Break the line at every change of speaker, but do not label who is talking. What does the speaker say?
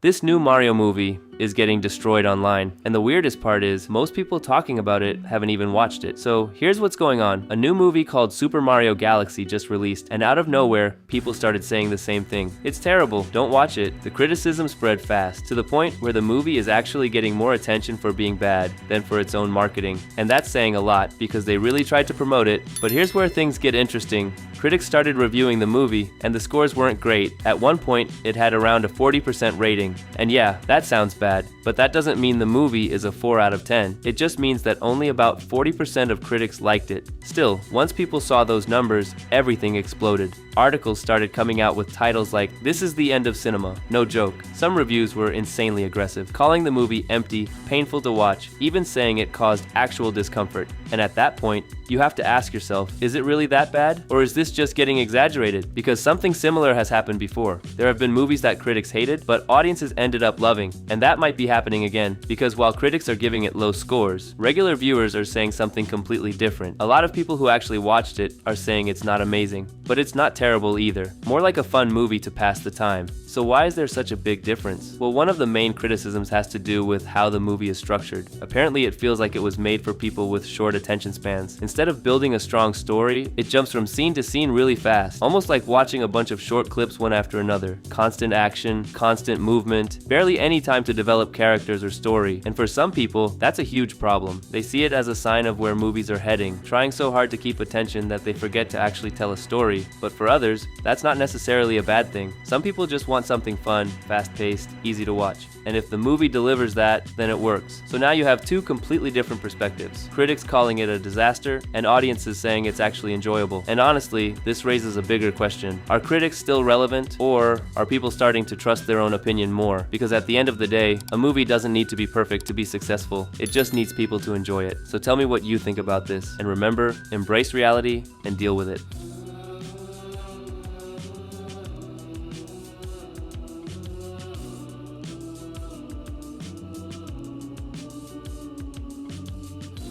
This new Mario movie is getting destroyed online, and the weirdest part is most people talking about it haven't even watched it. So here's what's going on. A new movie called Super Mario Galaxy just released, and out of nowhere, people started saying the same thing. It's terrible, don't watch it. The criticism spread fast, to the point where the movie is actually getting more attention for being bad than for its own marketing. And that's saying a lot, because they really tried to promote it. But here's where things get interesting. Critics started reviewing the movie, and the scores weren't great. At one point, it had around a 40% rating. And yeah, that sounds bad, but that doesn't mean the movie is a 4 out of 10. It just means that only about 40% of critics liked it. Still, once people saw those numbers, everything exploded. Articles started coming out with titles like, "This is the end of cinema." No joke. Some reviews were insanely aggressive, calling the movie empty, painful to watch, even saying it caused actual discomfort. And at that point, you have to ask yourself, is it really that bad? Or is this just getting exaggerated? Because something similar has happened before. There have been movies that critics hated, but audiences ended up loving. And that might be happening again, because while critics are giving it low scores, regular viewers are saying something completely different. A lot of people who actually watched it are saying it's not amazing, but it's not terrible either. More like a fun movie to pass the time. So why is there such a big difference? Well, one of the main criticisms has to do with how the movie is structured. Apparently it feels like it was made for people with short attention spans. Instead of building a strong story, it jumps from scene to scene really fast, almost like watching a bunch of short clips one after another. Constant action, constant movement, barely any time to develop characters or story. And for some people, that's a huge problem. They see it as a sign of where movies are heading, trying so hard to keep attention that they forget to actually tell a story. But for others, that's not necessarily a bad thing. Some people just want something fun, fast-paced, easy to watch. And if the movie delivers that, then it works. So now you have two completely different perspectives. Critics calling it a disaster, and audiences saying it's actually enjoyable. And honestly, this raises a bigger question. Are critics still relevant, or are people starting to trust their own opinion more? Because at the end of the day, a movie doesn't need to be perfect to be successful. It just needs people to enjoy it. So tell me what you think about this. And remember, embrace reality and deal with it.